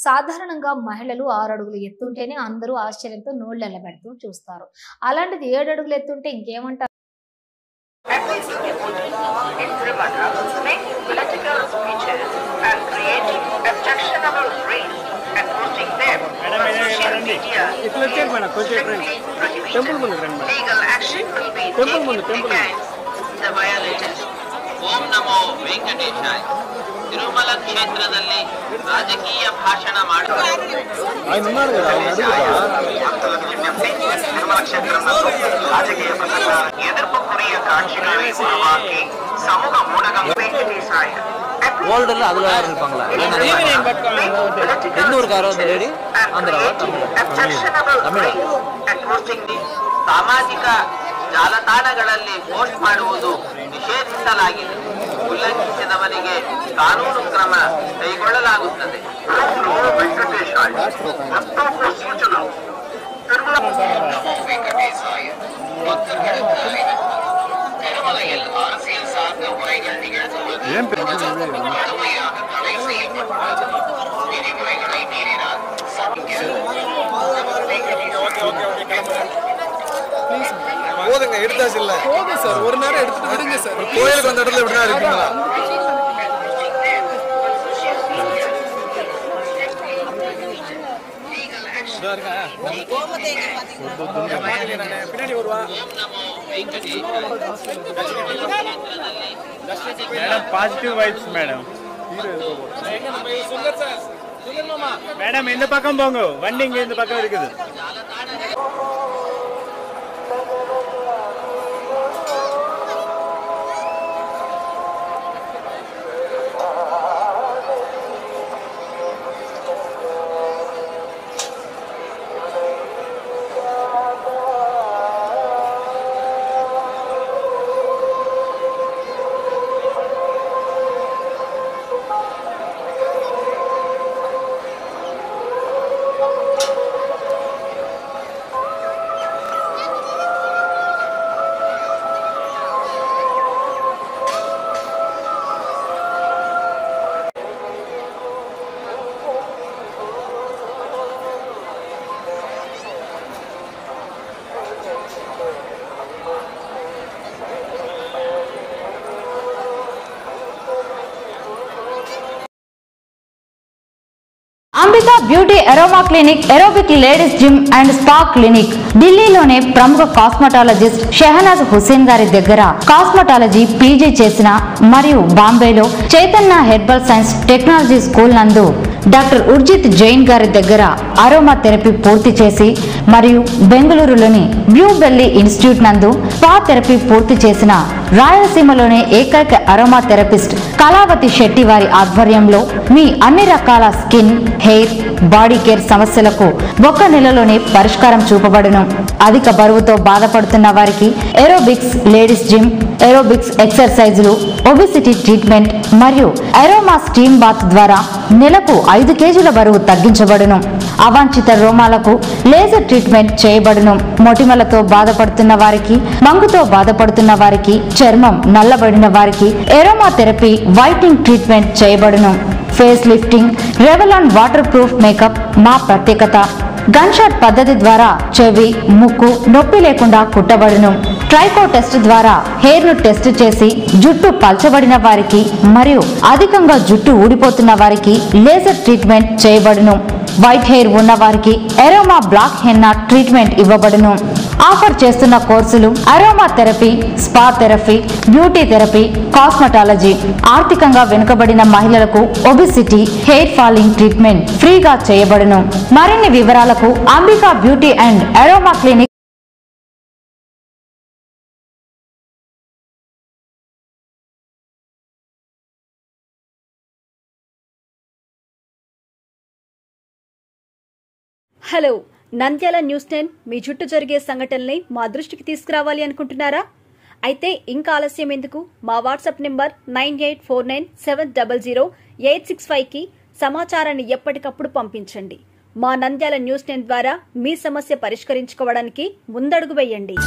సాధారణంగా మహిళలు 6 అడుగులు ఎత్తుంటేనే అందరూ ఆశ్చర్యంతో నోళ్లెళ్లబెడుతూ చూస్తారు. అలాంటిది 7 అడుగులు ఎత్తుంటే ఇంకేమంటారు? ఓం నమో వెంకటేశాయ. తిరుమల క్షేత్రದಲ್ಲಿ ರಾಜಕೀಯ ಭಾಷಣ ಎದುರ್ಪು ಕುರಿಯ ಕಾட்சிகளை உருவாக்கி சமூக ஊடகம் வெங்கடேசாய ஓல்டுல அதுல இருப்பாங்களா எந்த ஊருக்காரோ அந்த லேடி ஆந்திராவா ಸಾಮಾಜಿಕ ಜಾಲತಾಣಗಳಲ್ಲಿ ಪೋಸ್ಟ್ ಮಾಡುವುದು ನಿಷೇಧಿಸಲಾಗಿದೆ. ಉಲ್ಲಂಘಿಸಿದವರಿಗೆ ಕಾನೂನು ಕ್ರಮ ಕೈಗೊಳ್ಳಲಾಗುತ್ತದೆ. திருமலையில் அரசியல் சார்ந்த உரைகள் நிகழ்த்துவது கடுமையாக தடை செய்யப்பட்டுள்ளது. விதிமுறைகளை மீறினால் போதுங்க, எடுத்தாச்சு இல்ல போதும் சார். ஒரு நேரம் எடுத்துட்டு விடுங்க சார். கோயிலுக்கு வந்த இடத்துல விடுனா இருக்குங்களா? பின்னாடி வருவா madam positive vibes madam. Madam இந்த பக்கம் போங்க, வண்டி இங்க இந்த பக்கம் இருக்குது. Ambika beauty aroma clinic, aerobic ladies gym and spa clinic ఢిల్లీలోనే ప్రముఖ కాస్మెటాలజిస్ట్ షెహనాజ్ హుసేన్ గారి దగ్గర కాస్మెటాలజీ పీజీ చేసిన మరియు బాంబేలో Chaitanya herbal science technology school నందు డాక్టర్ ఉర్జిత్ జైన్ గారి దగ్గర అరోమా థెరపీ పూర్తి చేసి మరియు బెంగళూరులోని బ్లూ బెల్లీ ఇన్స్టిట్యూట్ నందు స్పా థెరపీ పూర్తి చేసిన రాయలసీమలోనే ఏకైక అరోమా థెరపిస్ట్ కళావతి శెట్టి వారి ఆధ్వర్యంలో మీ అన్ని రకాల స్కిన్, హెయిర్, బాడీ కేర్ సమస్యలకు 1 నెలలోనే పరిష్కారం చూపబడును. అధిక బరువుతో బాధపడుతున్న వారికి ఏరోబిక్స్ లేడీస్ జిమ్, ఏరోబిక్స్ ఎక్సర్సైజులు, ఒబిసిటీ ట్రీట్మెంట్ మరియు అరోమా స్టీమ్ బాత్ ద్వారా నెలకు 5 కేజీల బరువు తగ్గించబడును. అవాంఛిత రోమాలకు లేజర్ ట్రీట్మెంట్ చేయబడును. మొటిమలతో బాధపడుతున్న వారికి, మంగుతో బాధపడుతున్న వారికి, చర్మం నల్లబడిన వారికి ఎరోమా థెరపీ వైట్నింగ్ ట్రీట్మెంట్ చేయబడును. Face lifting, Revlon water proof makeup మా ప్రత్యేకత. గన్ షాట్ పద్ధతి ద్వారా చెవి, ముక్కు నొప్పి లేకుండా కుట్టబడును. ట్రైకో టెస్ట్ ద్వారా హెయిర్ ను టెస్ట్ చేసి జుట్టు పల్చబడిన వారికి మరియు అధికంగా జుట్టు ఊడిపోతున్న వారికి లేజర్ ట్రీట్మెంట్ చేయబడును. వైట్ హెయిర్ ఉన్న వారికి అరోమా బ్లాక్ హెన్నా ట్రీట్మెంట్ ఇవ్వబడును. ఆఫర్ చేస్తున్న కోర్సులు aroma therapy, spa therapy, beauty therapy, cosmetology. ఆర్థికంగా వెనుకబడిన మహిళలకు ఒబిసిటీ, హెయిర్ ఫాలింగ్ ట్రీట్మెంట్ ఫ్రీగా చేయబడును. మరిన్ని వివరాలకు Ambika beauty and aroma clinic. Hello, Nandyal news 10 మీ చుట్టూ జరిగే సంఘటనల్ని మా దృష్టికి తీసుకురావాలి అనుకుంటున్నారా? అయితే ఇంకా ఆలస్యం ఎందుకు? మా వాట్సాప్ నెంబర్ 9849700865కి సమాచారాన్ని ఎప్పటికప్పుడు పంపించండి. మా నంద్యాల న్యూస్ 10 ద్వారా మీ సమస్య పరిష్కరించుకోవడానికి ముందడుగు వేయండి.